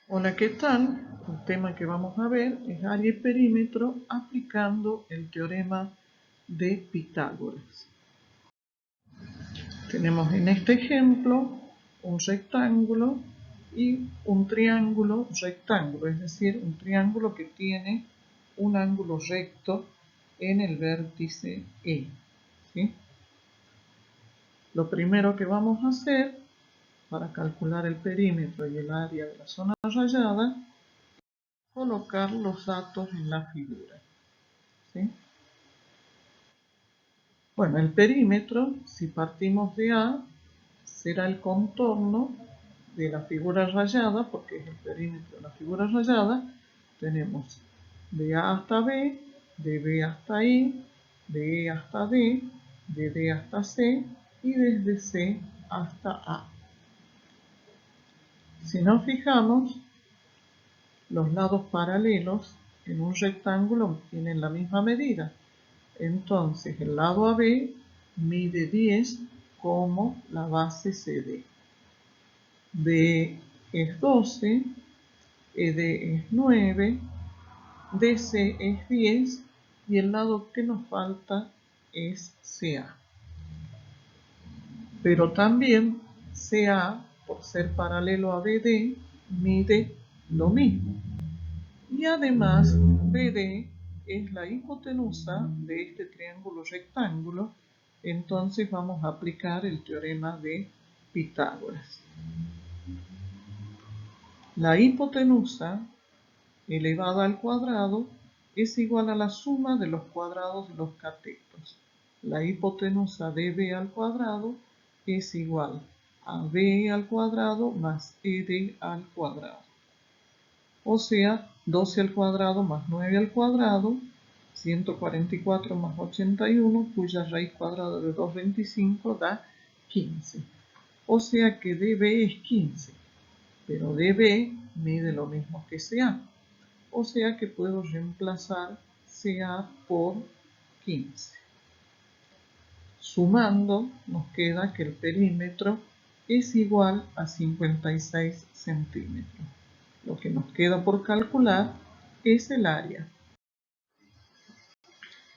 Hola, ¿qué tal? El tema que vamos a ver es área y perímetro aplicando el teorema de Pitágoras. Tenemos en este ejemplo un rectángulo y un triángulo rectángulo, es decir, un triángulo que tiene un ángulo recto en el vértice E. ¿Sí? Lo primero que vamos a hacer para calcular el perímetro y el área de la zona rayada, colocar los datos en la figura. ¿Sí? Bueno, el perímetro, si partimos de A, será el contorno de la figura rayada, porque es el perímetro de la figura rayada. Tenemos de A hasta B, de B hasta I, de E hasta D, de D hasta C y desde C hasta A. Si nos fijamos, los lados paralelos en un rectángulo tienen la misma medida. Entonces el lado AB mide 10 como la base CD. BE es 12, ED es 9, DC es 10 y el lado que nos falta es CA. Pero también CA, por ser paralelo a BD, mide lo mismo. Y además BD es la hipotenusa de este triángulo rectángulo, entonces vamos a aplicar el teorema de Pitágoras. La hipotenusa elevada al cuadrado es igual a la suma de los cuadrados de los catetos. La hipotenusa de b al cuadrado es igual a b al cuadrado más ed al cuadrado. O sea, 12 al cuadrado más 9 al cuadrado, 144 más 81, cuya raíz cuadrada de 225 da 15. O sea que dB es 15, pero dB mide lo mismo que CA. O sea que puedo reemplazar CA por 15. Sumando, nos queda que el perímetro es igual a 56 centímetros. Lo que nos queda por calcular es el área.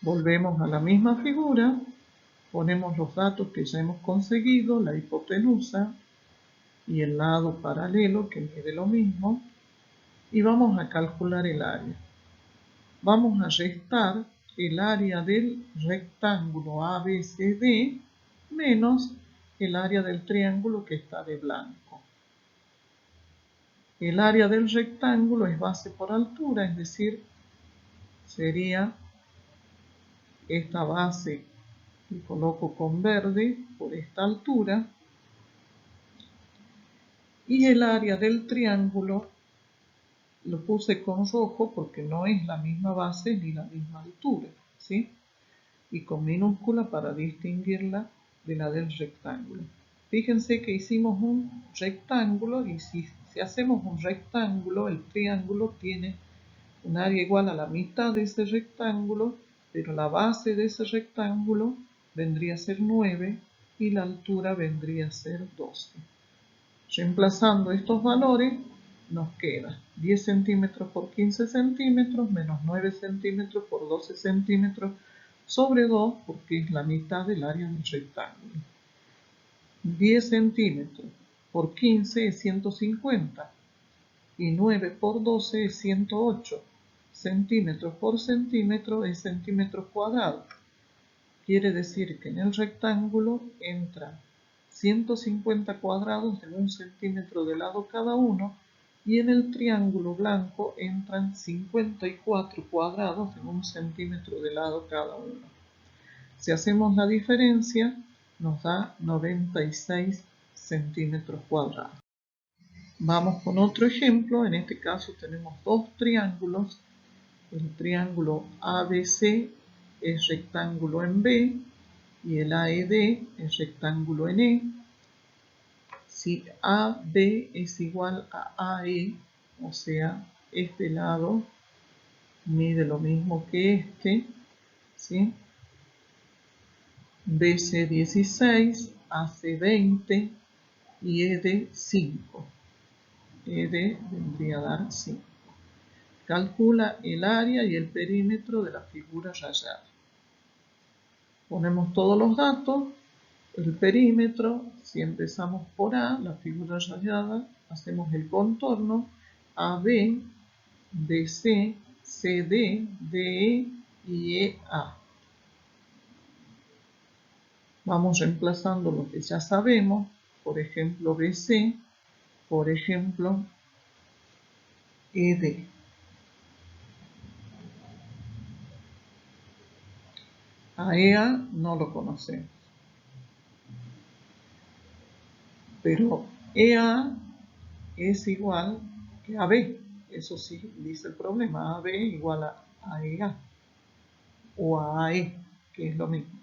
Volvemos a la misma figura, ponemos los datos que ya hemos conseguido, la hipotenusa y el lado paralelo que mide lo mismo, y vamos a calcular el área. Vamos a restar el área del rectángulo ABCD menos el área del triángulo que está de blanco. El área del rectángulo es base por altura, es decir, sería esta base que coloco con verde por esta altura, y el área del triángulo lo puse con rojo porque no es la misma base ni la misma altura, ¿sí? Y con minúscula para distinguirla de la del rectángulo. Fíjense que hicimos un rectángulo y si hacemos un rectángulo, el triángulo tiene un área igual a la mitad de ese rectángulo, pero la base de ese rectángulo vendría a ser 9 y la altura vendría a ser 12. Reemplazando estos valores, nos queda 10 centímetros por 15 centímetros menos 9 centímetros por 12 centímetros sobre 2, porque es la mitad del área del rectángulo. 10 centímetros por 15 es 150 y 9 por 12 es 108. Centímetros por centímetro es centímetros cuadrados. Quiere decir que en el rectángulo entran 150 cuadrados de 1 centímetro de lado cada uno y en el triángulo blanco entran 54 cuadrados de 1 centímetro de lado cada uno. Si hacemos la diferencia, nos da 96 centímetros cuadrados. Vamos con otro ejemplo. En este caso tenemos dos triángulos. El triángulo ABC es rectángulo en B y el AED es rectángulo en E. Si AB es igual a AE, o sea, este lado mide lo mismo que este, ¿sí? BC 16, AC 20 y ED 5. ED vendría a dar 5. Calcula el área y el perímetro de la figura rayada. Ponemos todos los datos. El perímetro, si empezamos por A, la figura rayada, hacemos el contorno AB, BC, CD, DE y EA. Vamos reemplazando lo que ya sabemos, por ejemplo BC, por ejemplo ED. A EA no lo conocemos, pero EA es igual que AB. Eso sí, dice el problema, AB igual a EA o a AE, que es lo mismo.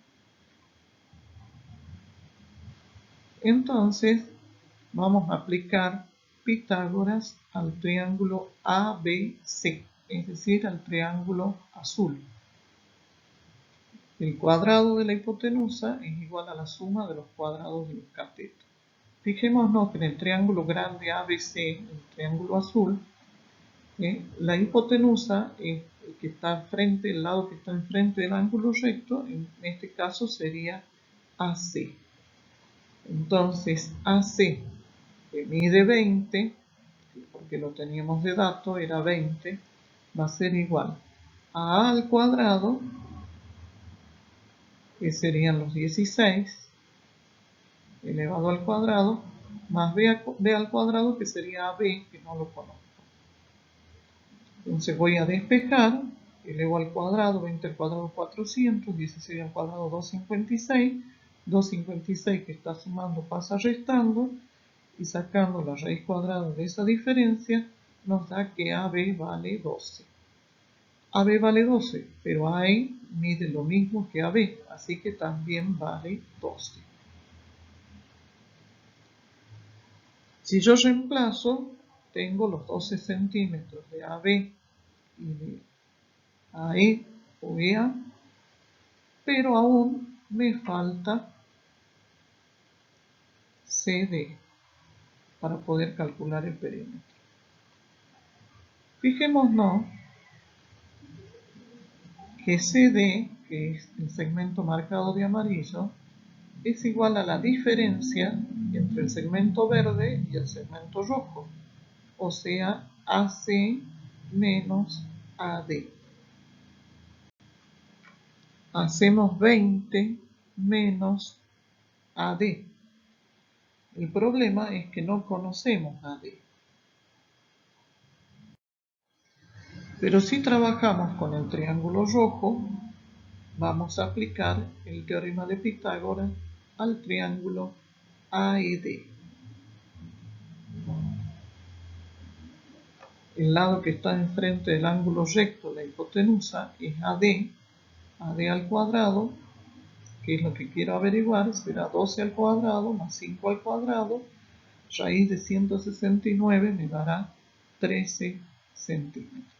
Entonces, vamos a aplicar Pitágoras al triángulo ABC, es decir, al triángulo azul. El cuadrado de la hipotenusa es igual a la suma de los cuadrados de los catetos. Fijémonos que en el triángulo grande ABC, el triángulo azul, la hipotenusa es el lado que está enfrente del ángulo recto, en este caso sería AC. Entonces AC, que mide 20, porque lo teníamos de dato, era 20, va a ser igual a al cuadrado, que serían los 16, elevado al cuadrado, más b al cuadrado, que sería ab, que no lo conozco. Entonces voy a despejar, elevo al cuadrado, 20 al cuadrado 400, 16 al cuadrado 256, 256 que está sumando pasa restando, y sacando la raíz cuadrada de esa diferencia, nos da que AB vale 12. AB vale 12, pero AE mide lo mismo que AB, así que también vale 12. Si yo reemplazo, tengo los 12 centímetros de AB y de AE o EA, pero aún me falta CD para poder calcular el perímetro. Fijémonos que CD, que es el segmento marcado de amarillo, es igual a la diferencia entre el segmento verde y el segmento rojo, o sea, AC menos AD. Hacemos 20 menos AD. El problema es que no conocemos AD. Pero si trabajamos con el triángulo rojo, vamos a aplicar el teorema de Pitágoras al triángulo AED. El lado que está enfrente del ángulo recto, la hipotenusa, es AD. AD al cuadrado, que es lo que quiero averiguar, será 12 al cuadrado más 5 al cuadrado. Raíz de 169 me dará 13 centímetros.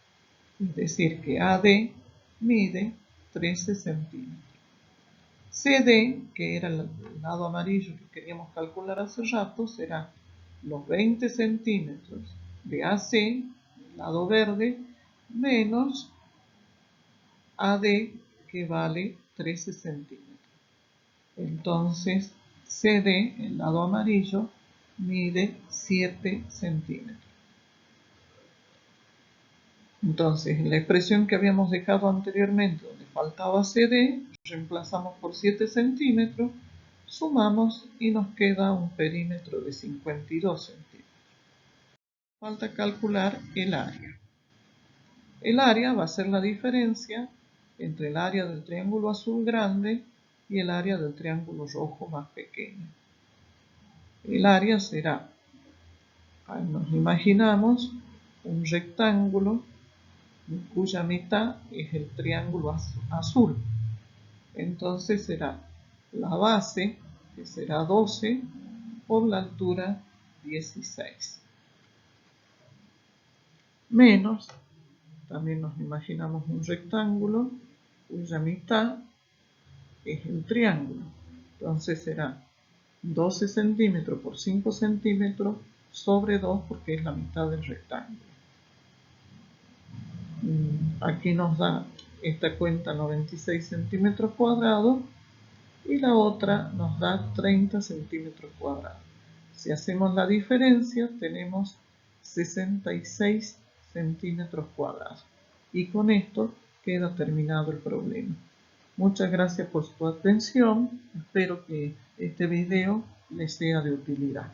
Es decir, que AD mide 13 centímetros. CD, que era el lado amarillo que queríamos calcular hace rato, será los 20 centímetros de AC, el lado verde, menos AD, que vale 13 centímetros. Entonces, CD, el lado amarillo, mide 7 centímetros. Entonces, en la expresión que habíamos dejado anteriormente, donde faltaba CD, reemplazamos por 7 centímetros, sumamos y nos queda un perímetro de 52 centímetros. Falta calcular el área. El área va a ser la diferencia entre el área del triángulo azul grande y el área del triángulo rojo más pequeño. El área será, nos imaginamos, un rectángulo cuya mitad es el triángulo azul. Entonces será la base, que será 12, por la altura 16. Menos, también nos imaginamos un rectángulo cuya mitad es el triángulo. Entonces será 12 centímetros por 5 centímetros sobre 2 porque es la mitad del rectángulo. Aquí nos da esta cuenta 96 centímetros cuadrados y la otra nos da 30 centímetros cuadrados. Si hacemos la diferencia tenemos 66 centímetros cuadrados. Y con esto queda terminado el problema. Muchas gracias por su atención. Espero que este video les sea de utilidad.